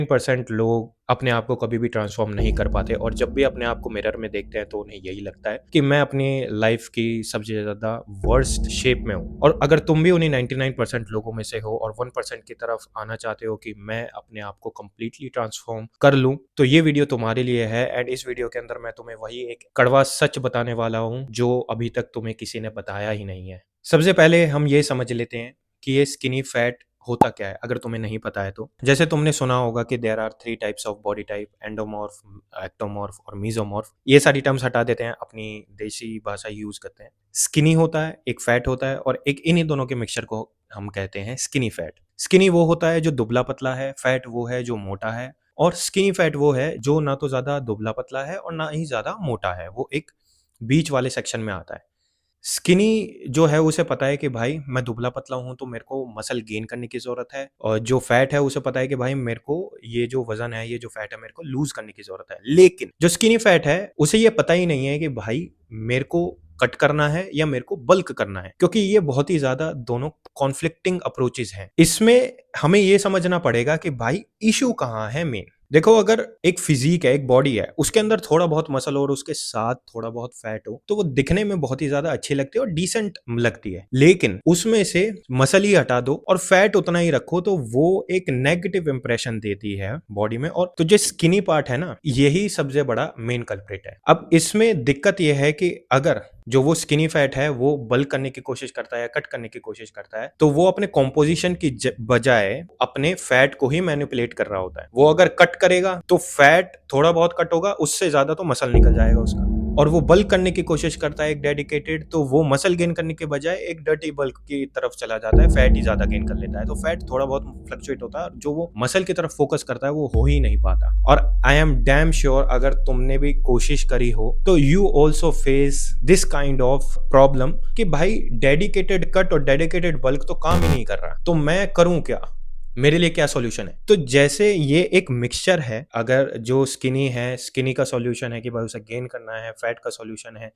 Percent लोग अपने आप को कभी भी ट्रांसफॉर्म नहीं कर पाते और जब भी अपने आप को मिरर में देखते हैं तो उन्हें यही लगता है कि मैं अपनी लाइफ की सबसे ज़्यादा वर्स्ट शेप में हूँ। और अगर तुम भी उन्हीं 99% लोगों में से हो और 1% की तरफ आना चाहते हो कि मैं अपने आप को कंप्लीटली ट्रांसफॉर्म कर लूँ, तो ये वीडियो तुम्हारे लिए है। एंड इस वीडियो के अंदर मैं तुम्हें वही एक कड़वा सच बताने वाला हूँ जो अभी तक तुम्हें किसी ने बताया ही नहीं है। सबसे पहले हम ये समझ लेते हैं कि ये स्किनी फैट होता क्या है, अगर तुम्हें नहीं पता है तो। जैसे तुमने सुना होगा कि there are 3 types of body type, endomorph, ectomorph और मीजोमॉर्फ। ये सारी टर्म्स हटा देते हैं, अपनी देसी भाषा यूज करते हैं। स्किनी होता है, एक फैट होता है, और एक इन्हीं दोनों के मिक्सचर को हम कहते हैं स्किनी फैट। स्किनी वो होता है जो दुबला पतला है, फैट वो है जो मोटा है, और स्किनी फैट वो है जो ना तो ज्यादा दुबला पतला है और ना ही ज्यादा मोटा है, वो एक बीच वाले सेक्शन में आता है। स्किनी जो है उसे पता है कि भाई मैं दुबला-पतला हूँ तो मेरे को मसल गेन करने की ज़रूरत है, और जो फैट है उसे पता है कि भाई मेरे को ये जो वज़न है, ये जो फैट है, मेरे को लूज़ करने की ज़रूरत है। लेकिन जो स्किनी फैट है उसे ये पता ही नहीं है कि भाई मेरे को कट करना है या मेरे को बल्क करना है, क्योंकि ये बहुत ही ज़्यादा दोनों कॉन्फ्लिक्टिंग अप्रोचेज़ हैं। इसमें हमें ये समझना पड़ेगा कि भाई इश्यू कहाँ है मेन। देखो, अगर एक फिजिक है, एक बॉडी है, उसके अंदर थोड़ा बहुत मसल और उसके साथ थोड़ा बहुत फैट हो, तो वो दिखने में बहुत ही ज्यादा अच्छी लगती है और डिसेंट लगती है। लेकिन उसमें से मसल ही हटा दो और फैट उतना ही रखो तो वो एक नेगेटिव इंप्रेशन देती है बॉडी में। और तो जो स्किनी पार्ट है ना, यही सबसे बड़ा मेन कल्प्रिट है। अब इसमें दिक्कत यह है कि अगर जो वो स्किनी फैट है वो बल्क करने की कोशिश करता है या कट करने की कोशिश करता है, तो वो अपने कॉम्पोजिशन की बजाय अपने फैट को ही मैनिपुलेट कर रहा होता है। वो अगर कट करेगा तो फैट थोड़ा बहुत कट होगा, उससे ज्यादा तो मसल निकल जाएगा उसका। और वो बल्क करने की कोशिश करता है एक डेडिकेटेड, तो वो मसल गेन करने के बजाय एक डर्टी बल्क की तरफ चला जाता है, फैट ही ज्यादा गेन कर लेता है। तो फैट थोड़ा बहुत फ्लक्चुएट होता है, जो वो मसल की तरफ फोकस करता है वो हो ही नहीं पाता। और आई एम डैम श्योर अगर तुमने भी कोशिश करी हो तो you also face this kind of problem कि भाई डेडिकेटेड कट और डेडिकेटेड बल्क तो काम ही नहीं कर रहा, तो मैं करूं क्या, मेरे लिए क्या सॉल्यूशन है। तो जैसे ये एक मिक्सचर है, अगर जो स्किनी है, स्किनी का सॉल्यूशन है कि भाई उसे गेन करना है, फैट का सॉल्यूशन है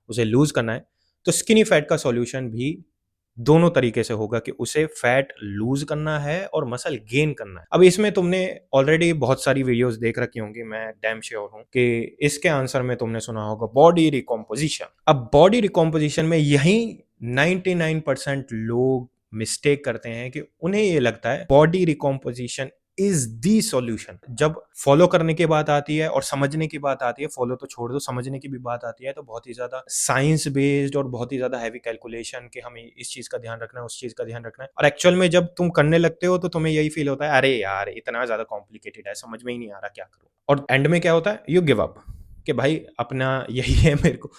उसे लूज करना है, तो स्किनी फैट का सॉल्यूशन भी दोनों तरीके से होगा कि उसे फैट लूज करना है और मसल गेन करना है। अब इसमें तुमने ऑलरेडी बहुत सारी वीडियोस देख रखी होंगी, मैं डैम श्योर हूं कि इसके आंसर में तुमने सुना होगा बॉडी रिकॉम्पोजिशन। अब बॉडी रिकॉम्पोजिशन में यही 99% लोग मिस्टेक करते हैं कि उन्हें ये लगता है body recomposition is the solution. जब फॉलो करने की बात आती है और समझने की बात आती है, फॉलो तो छोड़ दो, समझने की भी बात आती है, तो बहुत ही ज्यादा साइंस बेस्ड और बहुत ही ज्यादा हैवी कैलकुलेशन कि हमें इस चीज का ध्यान रखना है, उस चीज का ध्यान रखना है। और एक्चुअल में जब तुम करने लगते हो तो तुम्हें यही फील होता है, अरे यार इतना ज्यादा कॉम्प्लिकेटेड है, समझ में ही नहीं आ रहा क्या करूं। और एंड में क्या होता है, यू गिव अप कि भाई अपना यही है, मेरे को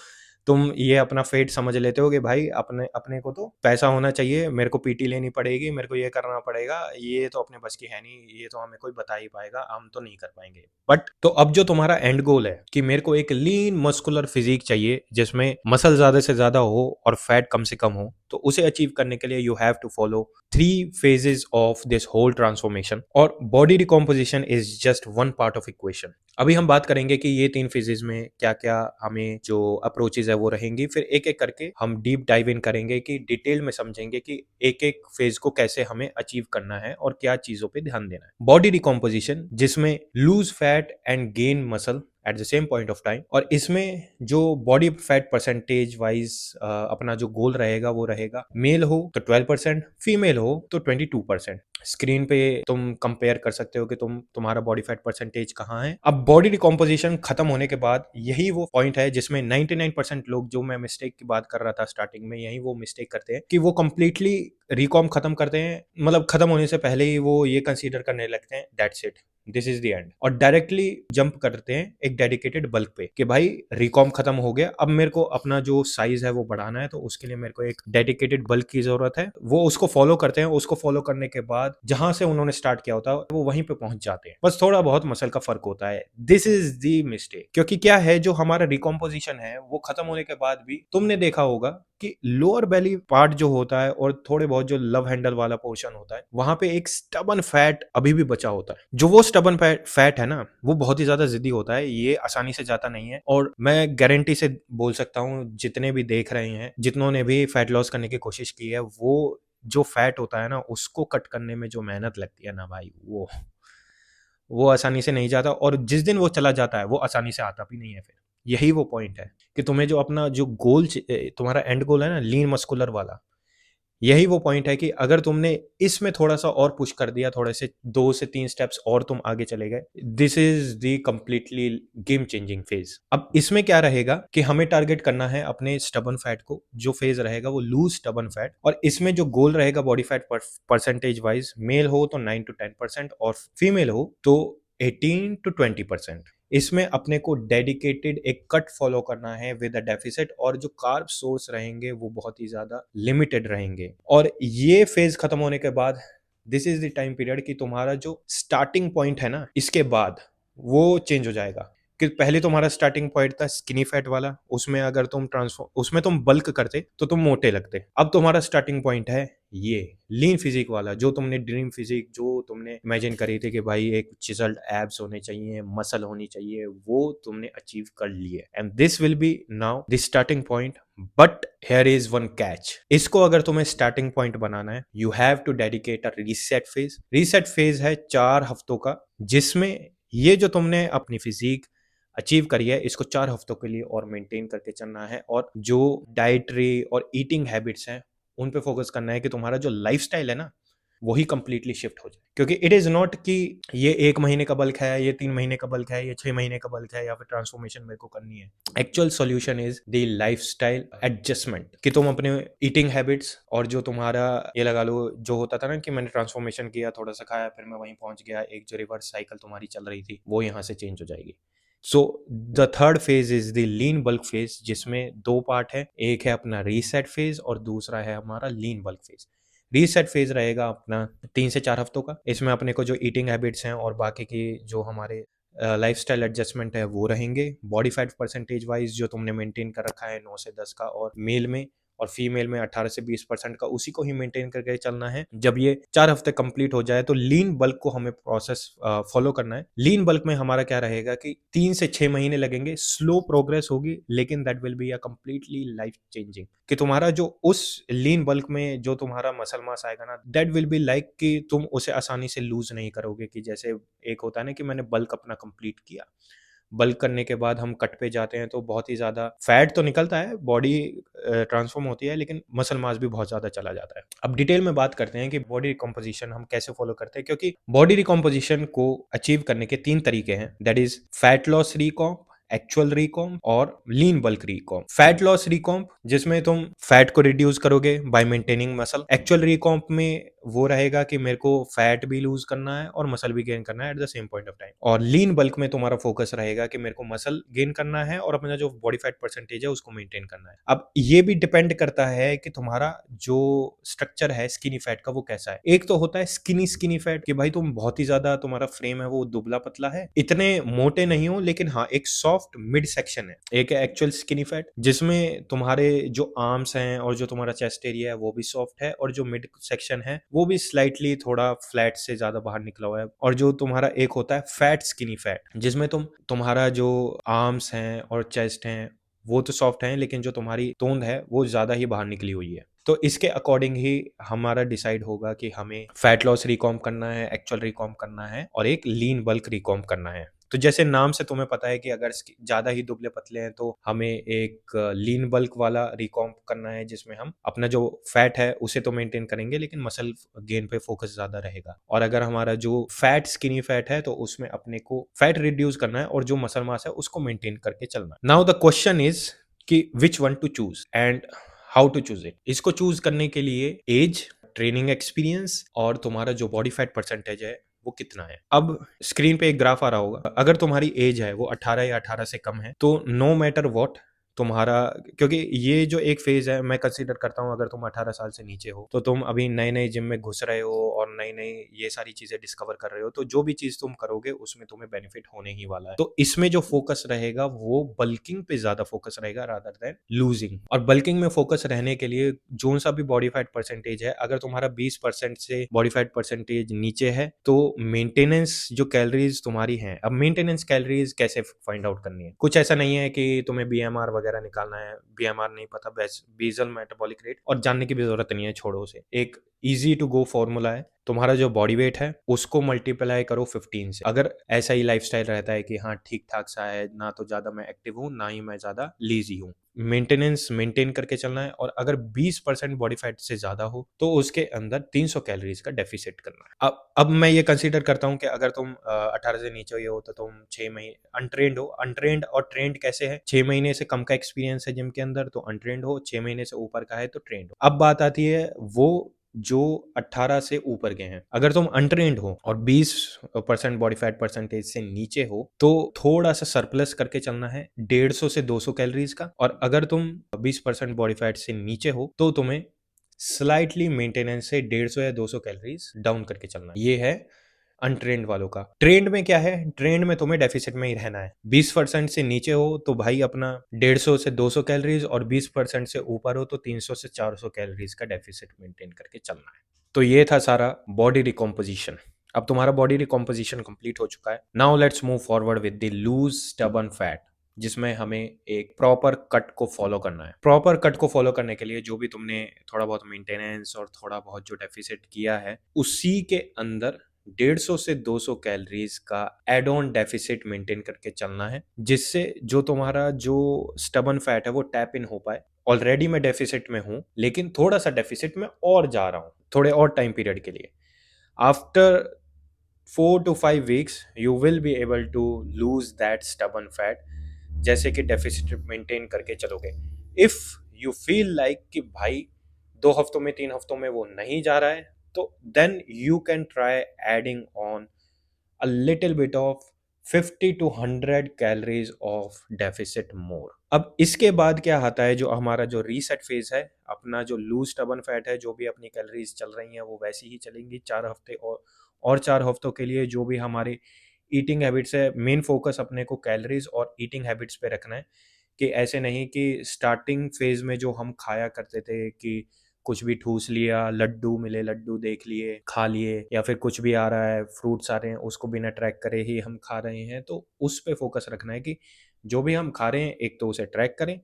तुम ये अपना फेट समझ लेते हो कि भाई अपने अपने को तो पैसा होना चाहिए, मेरे को पीटी लेनी पड़ेगी, मेरे को ये करना पड़ेगा, ये तो अपने बस की है नहीं, ये तो हमें कोई बता ही पाएगा, हम तो नहीं कर पाएंगे। बट तो अब जो तुम्हारा एंड गोल है कि मेरे को एक लीन मस्कुलर फिजिक चाहिए जिसमें मसल ज्यादा से ज्यादा हो और फैट कम से कम हो, तो उसे अचीव करने के लिए you have to follow 3 phases of this whole transformation. और body recomposition is just one part of equation. अभी हम बात करेंगे कि ये 3 phases में क्या क्या हमें जो अप्रोचेज है वो रहेंगी, फिर एक एक करके हम डीप डाइव इन करेंगे कि डिटेल में समझेंगे कि एक एक फेज को कैसे हमें अचीव करना है और क्या चीजों पे ध्यान देना है। बॉडी रिकॉम्पोजिशन जिसमें loose fat and gain muscle at the same point of time, और इसमें जो बॉडी फैट परसेंटेज वाइज अपना जो गोल रहेगा वो रहेगा, मेल हो तो 12%, फीमेल हो तो 22%। स्क्रीन पे तुम कंपेयर कर सकते हो कि तुम्हारा बॉडी फैट परसेंटेज कहाँ है। अब बॉडी रिकॉम्पोजिशन खत्म होने के बाद यही वो पॉइंट है जिसमें 99% लोग, जो मैं मिस्टेक की बात कर रहा था स्टार्टिंग में, यही वो मिस्टेक करते हैं कि वो कंप्लीटली रिकॉम खत्म करते हैं, मतलब खत्म होने से पहले ही वो ये कंसीडर करने लगते हैं that's it, this is the end, और डायरेक्टली जंप करते हैं एक डेडिकेटेड बल्क पे कि भाई रिकॉम खत्म हो गया, अब मेरे को अपना जो साइज है वो बढ़ाना है, तो उसके लिए मेरे को एक डेडिकेटेड बल्क की जरूरत है। वो उसको फॉलो करते हैं, उसको फॉलो करने के बाद जहां से उन्होंने स्टार्ट किया होता है वो वहीं पे पहुंच जाते हैं, बस थोड़ा बहुत मसल का फर्क होता है। दिस इज दी मिस्टेक, क्योंकि क्या है, जो हमारा रिकॉम्पोजिशन है वो खत्म होने के बाद भी तुमने देखा होगा कि लोअर बेली पार्ट जो होता है और थोड़े बहुत जो लव हैंडल वाला पोर्शन होता है, वहां पे एक स्टबन फैट अभी भी बचा होता है। जो वो स्टबन फैट है ना, वो बहुत ही ज्यादा जिद्दी होता है, ये आसानी से जाता नहीं है। और मैं गारंटी से बोल सकता हूँ, जितने भी देख रहे हैं, जितनों ने भी फैट लॉस करने की कोशिश की है, वो जो फैट होता है ना, उसको कट करने में जो मेहनत लगती है ना भाई, वो वो आसानी से नहीं जाता, और जिस दिन वो चला जाता है वो आसानी से आता भी नहीं है फिर। यही वो पॉइंट है कि तुम्हें जो अपना जो गोल तुम्हारा एंड गोल है ना, लीन मस्कुलर वाला, यही वो पॉइंट है कि अगर तुमने इसमें थोड़ा-सा और पुश कर दिया, थोड़े से 2 से 3 स्टेप्स और तुम आगे चले गए, this is the completely game changing phase. अब इसमें क्या रहेगा कि हमें टारगेट करना है अपने स्टबर्न फैट को, जो फेज़ रहेगा वो लूज़ स्टबर्न फैट, और इसमें जो गोल रहेगा body fat percentage wise, male हो तो 9 टू 10% और फीमेल हो तो 18 टू 20%। इसमें अपने को डेडिकेटेड एक कट फॉलो करना है विद अ डेफिसिट, और जो कार्ब सोर्स रहेंगे वो बहुत ही ज्यादा लिमिटेड रहेंगे। और ये फेज खत्म होने के बाद this is the time period कि तुम्हारा जो स्टार्टिंग पॉइंट है ना, इसके बाद वो चेंज हो जाएगा। कि पहले तुम्हारा स्टार्टिंग पॉइंट था स्किनी फैट वाला, उसमें अगर तुम ट्रांसफॉर्म, उसमें तुम बल्क करते तो तुम मोटे लगते। अब तुम्हारा स्टार्टिंग पॉइंट है ये लीन फिजिक वाला, जो तुमने ड्रीम फिजिक जो तुमने इमेजिन करी थी कि भाई एक चिजल्ड एब्स होने चाहिए, मसल होनी चाहिए, वो तुमने अचीव कर लिए। And this will be now the starting point. But here is one catch, इसको अगर तुम्हें स्टार्टिंग पॉइंट बनाना है, you have to dedicate a reset phase. Reset phase है 4 हफ्तों का, जिसमें ये जो तुमने अपनी फिजिक अचीव करी है, इसको 4 हफ्तों के लिए और मेंटेन करके चलना है, और जो डाइटरी और ईटिंग हैबिट्स हैं उन पे फोकस करना है कि तुम्हारा जो लाइफस्टाइल है ना, वही कंप्लीटली शिफ्ट हो जाए। क्योंकि इट इज नॉट कि ये 1 महीने का बल्क है, ये 3 महीने का बल्क है, ये 6 महीने का बल्क है, या फिर ट्रांसफॉर्मेशन मेरे को करनी है। Actual solution is the lifestyle adjustment, कि तुम अपने ईटिंग हैबिट्स और जो तुम्हारा, ये लगा लो जो होता था ना कि मैंने ट्रांसफॉर्मेशन किया, थोड़ा सा खाया, फिर मैं वहीं पहुंच गया, एक जो रिवर्स साइकिल तुम्हारी चल रही थी वो यहाँ से चेंज हो जाएगी। So the third phase is the lean bulk phase, जिसमें 2 पार्ट है, एक है अपना रीसेट फेज और दूसरा है हमारा लीन बल्क फेज। रीसेट फेज रहेगा अपना 3 से 4 हफ्तों का, इसमें अपने को जो ईटिंग हैबिट्स हैं और बाकी की जो हमारे लाइफस्टाइल एडजस्टमेंट है वो रहेंगे। बॉडी फैट परसेंटेज वाइज जो तुमने मेंटेन कर रखा है 9 से 10 का, और मेल में और फीमेल में 18 से 20% का, उसी को ही मेंटेन करके चलना है। जब ये 4 हफ्ते कंप्लीट हो जाए तो लीन बल्क को हमें प्रोसेस फॉलो करना है। लीन बल्क में हमारा क्या रहेगा कि 3 से 6 महीने लगेंगे, स्लो प्रोग्रेस होगी, लेकिन that will be a completely life changing. कि तुम्हारा जो उस लीन बल्क में जो तुम्हारा मसल मास आएगा ना, दैट विल बी लाइक कि तुम उसे आसानी से लूज नहीं करोगे। कि जैसे एक होता है ना कि मैंने बल्क अपना कंप्लीट किया, बल्क करने के बाद हम कट पे जाते हैं तो बहुत ही ज़्यादा फैट तो निकलता है, बॉडी ट्रांसफॉर्म होती है, लेकिन मसल मास भी बहुत ज़्यादा चला जाता है। अब डिटेल में बात करते हैं कि बॉडी रिकॉम्पोजिशन हम कैसे फॉलो करते हैं, क्योंकि बॉडी रिकॉम्पोजिशन को अचीव करने के 3 तरीके हैं, that is fat loss recomp, actual recomp और lean bulk recomp. Fat loss recomp जिसमें तुम फैट को रिड्यूस करोगे by maintaining muscle. Actual recomp में वो रहेगा कि मेरे को फैट भी लूज करना है और मसल भी गेन करना है at the same point of time. और लीन बल्क में तुम्हारा फोकस रहेगा कि मेरे को मसल गेन करना है और अपना जो बॉडी फैट परसेंटेज है उसको मेंटेन करना है। अब ये भी डिपेंड करता है कि तुम्हारा जो स्ट्रक्चर है स्किनी फैट का वो कैसा है। एक तो होता है स्किनी स्किनी फैट, कि भाई तुम बहुत ही ज्यादा, तुम्हारा फ्रेम है वो दुबला पतला है, इतने मोटे नहीं हो, लेकिन हाँ एक सॉफ्ट मिड सेक्शन है। एक है एक्चुअल स्किनी फैट, जिसमें तुम्हारे जो आर्म्स हैं और जो तुम्हारा चेस्ट एरिया है वो भी सॉफ्ट है, और जो मिड सेक्शन है वो भी स्लाइटली थोड़ा फ्लैट से ज्यादा बाहर निकला हुआ है। और जो तुम्हारा एक होता है फैट स्किनी फैट, जिसमें तुम्हारा जो आर्म्स हैं और चेस्ट हैं वो तो सॉफ्ट हैं, लेकिन जो तुम्हारी तोंद है वो ज्यादा ही बाहर निकली हुई है। तो इसके अकॉर्डिंग ही हमारा डिसाइड होगा कि हमें फैट लॉस रिकॉम्प करना है, एक्चुअल रिकॉम्प करना है, और एक लीन बल्क रिकॉम्प करना है। तो जैसे नाम से तुम्हें पता है कि अगर ज्यादा ही दुबले पतले हैं तो हमें एक लीन बल्क वाला रिकॉम्प करना है, जिसमें हम अपना जो फैट है उसे तो मेंटेन करेंगे, लेकिन मसल गेन पे फोकस ज्यादा रहेगा। और अगर हमारा जो फैट स्किनी फैट है तो उसमें अपने को फैट रिड्यूस करना है और जो मसल मास है उसको मेंटेन करके चलना है। नाउ द क्वेश्चन इज कि which one to choose and how to choose it. इसको चूज करने के लिए एज, ट्रेनिंग एक्सपीरियंस और तुम्हारा जो बॉडी फैट परसेंटेज है वो कितना है। अब स्क्रीन पे एक ग्राफ आ रहा होगा, अगर तुम्हारी एज है वो 18 या 18 से कम है तो नो मैटर व्हाट तुम्हारा, क्योंकि ये जो एक फेज है मैं कंसीडर करता हूँ, अगर तुम 18 साल से नीचे हो तो तुम अभी नए नए जिम में घुस रहे हो और नई नई ये सारी चीजें डिस्कवर कर रहे हो, तो जो भी चीज तुम करोगे उसमें तुम्हें बेनिफिट होने ही वाला है। तो इसमें जो फोकस रहेगा वो बल्किंग पे ज्यादा फोकस रहेगा रादर देन लूजिंग। और बल्किंग में फोकस रहने के लिए जो सा भी बॉडी फैट परसेंटेज है, अगर तुम्हारा 20% से बॉडी फैट परसेंटेज नीचे है तो मेंटेनेंस जो कैलोरीज तुम्हारी हैं, अब मेंटेनेंस कैलोरीज कैसे फाइंड आउट करनी है, कुछ ऐसा नहीं है कि तुम्हें बीएमआर वगैरह निकालना है, बीएमआर नहीं पता, बेसल मेटाबॉलिक रेट, और जानने की भी जरूरत नहीं है, छोड़ो उसे। एक ईज़ी टू गो फ़ॉर्मूला है, तुम्हारा जो बॉडी वेट है, उसको मल्टीप्लाई करो 15 से। अगर ऐसा ही लाइफ़स्टाइल रहता है कि हाँ, ठीक-ठाक सा है, ना तो ज़्यादा मैं एक्टिव हूँ, ना ही मैं ज़्यादा लेज़ी हूँ। मेंटेनेंस मेंटेन करके चलना है और अगर 20% बॉडी फैट से ज़्यादा हो, तो उसके अंदर 300 कैलोरीज़ का डेफ़िसिट करना है। अब मैं ये कंसीडर करता हूँ कि अगर तुम 18 से नीचे ही हो, तो तुम 6 महीने अनट्रेन्ड हो। अनट्रेन्ड और ट्रेन्ड कैसे है? 6 महीने से कम का एक्सपीरियंस है जिम के अंदर, तो अनट्रेन्ड हो, 6 महीने से ऊपर का है, तो ट्रेन्ड हो। अब बात आती है वो जो 18 से ऊपर के हैं। अगर तुम अनट्रेन्ड हो और 20% बॉडी फैट परसेंटेज से नीचे हो, तो थोड़ा-सा सरप्लस करके चलना है 150 से 200 कैलोरीज़ का, और अगर तुम 20% बॉडी फैट से नीचे हो, तो तुम्हें स्लाइटली मेंटेनेंस से 150 या 200 कैलोरीज़ डाउन करके चलना है। ये है अनट्रेन्ड वालों का। ट्रेन्ड में क्या है? ट्रेन्ड में तुम्हें डेफिसिट में ही रहना है। 20% से नीचे हो तो भाई अपना 150 से 200 कैलोरीज़, और 20% से ऊपर हो तो 300 से 400 कैलोरीज़ का डेफिसिट मेंटेन करके चलना है। तो ये था सारा बॉडी रिकॉम्पोजिशन। अब तुम्हारा बॉडी रिकॉम्पोजिशन कंप्लीट हो चुका है। Now let's move forward with the loose stubborn fat, जिसमें हमें एक प्रॉपर कट को फॉलो करना है। प्रॉपर कट को फॉलो करने के लिए जो भी तुमने थोड़ा बहुत मेंटेनेंस और थोड़ा बहुत जो डेफिसिट किया है, उसी के अंदर 150 से 200 कैलोरीज का एड ऑन डेफिसिट मेंटेन करके चलना है, जिससे जो तुम्हारा जो स्टबर्न फैट है वो टैप इन हो पाए। ऑलरेडी मैं डेफिसिट में हूं, लेकिन थोड़ा सा डेफिसिट में और जा रहा हूं थोड़े और टाइम पीरियड के लिए। After 4 to 5 weeks you will be able to lose that stubborn fat, जैसे कि डेफिसिट मेंटेन करके चलोगे। इफ यू फील लाइक कि भाई 2 हफ्तों में 3 हफ्तों में वो नहीं जा रहा है, तो then you can try adding on a little bit of 50 to 100 calories of deficit more. अब इसके बाद क्या आता है, जो हमारा जो रीसेट फेज है, अपना जो लूज स्टबर्न फैट है, जो भी अपनी कैलोरीज चल रही हैं वो वैसी ही चलेंगी 4 हफ्ते, और 4 हफ्तों के लिए जो भी हमारे ईटिंग हैबिट्स है, मेन फोकस अपने को कैलोरीज और ईटिंग हैबिट्स पे रखना है। कि ऐसे नहीं कि स्टार्टिंग फेज में जो हम खाया करते थे कि कुछ भी ठूस लिया, लड्डू मिले, लड्डू देख लिए, खा लिए, या फिर कुछ भी आ रहा है, फ्रूट्स आ रहे हैं, उसको बिना ट्रैक करे ही हम खा रहे हैं, तो उस पे फोकस रखना है कि जो भी हम खा रहे हैं एक तो उसे ट्रैक करें,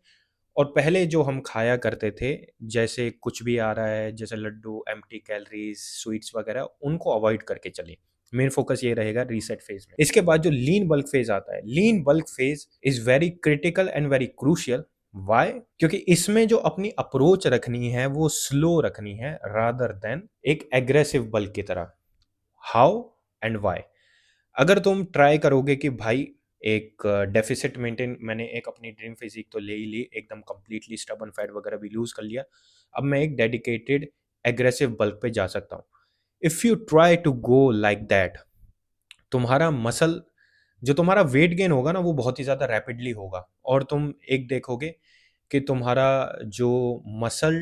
और पहले जो हम खाया करते थे, जैसे कुछ भी आ रहा है, जैसे लड्डू, एम्प्टी कैलोरीज, स्वीट्स वगैरह, उनको अवॉइड करके चलिए। मेन फोकस ये रहेगा रीसेट फेज में। इसके बाद जो लीन बल्क फेज आता है, lean bulk phase is very critical and very crucial. Why? क्योंकि इसमें जो अपनी अप्रोच रखनी है वो स्लो रखनी है, रादर देन एक एग्रेसिव बल्क की तरह। How and why? अगर तुम ट्राई करोगे कि भाई एक डेफिसिट मेंटेन, मैंने एक अपनी ड्रीम फिजिक तो ले ही ली, एकदम कंप्लीटली स्टबर्न फैट वगैरह भी लूज कर लिया, अब मैं एक डेडिकेटेड एग्रेसिव बल्क पे जा सकता हूँ। If you try to go like that, तुम्हारा मसल, जो तुम्हारा वेट गेन होगा ना, वो बहुत ही ज़्यादा रैपिडली होगा, और तुम एक देखोगे कि तुम्हारा जो मसल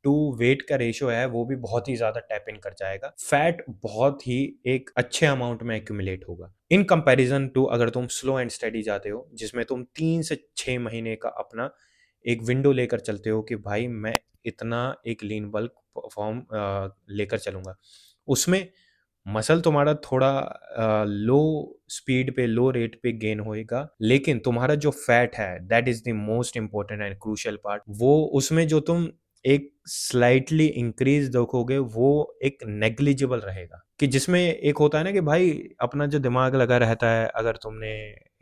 टू वेट का रेशियो है वो भी बहुत ही ज़्यादा टैप इन कर जाएगा। फैट बहुत ही एक अच्छे अमाउंट में एक्यूमुलेट होगा इन कंपैरिजन टू अगर तुम स्लो एंड स्टडी जाते हो, जिसमें तुम 3 से 6 महीने का अपना एक विंडो लेकर चलते हो कि भाई मैं इतना एक लीन बल्क फॉर्म लेकर चलूंगा। उसमें मसल तुम्हारा थोड़ा लो स्पीड पे, लो रेट पे गेन होएगा, लेकिन तुम्हारा जो फैट है, that is the most important and crucial part. वो उसमें जो तुम एक स्लाइटली इंक्रीज देखोगे, वो एक नेग्लिजिबल रहेगा। कि जिसमें एक होता है ना कि भाई अपना जो दिमाग लगा रहता है, अगर तुमने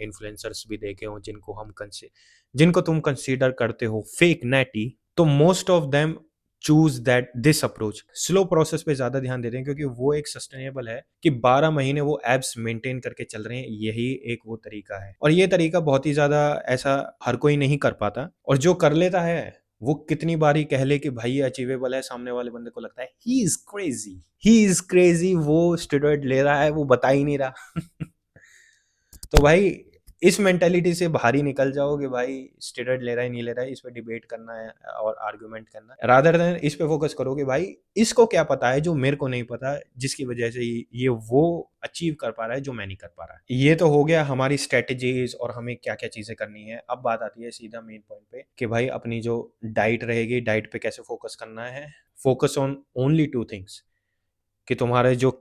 इन्फ्लुएंसर्स भी देखे हो जिनको तुम कंसीडर करते हो फेक नैटी, तो most of them choose that this approach, slow process पे ज्यादा ध्यान देते हैं, क्योंकि वो एक सस्टेनेबल है कि 12 महीने वो एब्स मेंटेन करके चल रहे हैं। यही एक वो तरीका है, और ये तरीका बहुत ही ज्यादा ऐसा हर कोई नहीं कर पाता, और जो कर लेता है वो कितनी बार ही कह ले कि भाई ये अचीवेबल है, सामने वाले बंदे को लगता है ही इज क्रेजी, वो स्टेरॉइड ले रहा है, वो बता ही नहीं रहा। तो भाई इस मेंटेलिटी से बाहर ही निकल जाओ कि भाई स्टेरॉइड ले रहा है नहीं ले रहा है, इस पे डिबेट करना है और आर्गुमेंट करना है, रादर देन इस पे फोकस करो कि भाई इसको क्या पता है जो मेरे को नहीं पता, जिसकी वजह से ये वो अचीव कर पा रहा है जो मैं नहीं कर पा रहा है। ये तो हो गया हमारी स्ट्रेटेजीज और हमें क्या क्या चीजें करनी है। अब बात आती है सीधा मेन पॉइंट पे कि भाई अपनी जो डाइट रहेगी, डाइट पे कैसे फोकस करना है। फोकस ऑन ओनली 2 थिंग्स, कि तुम्हारे जो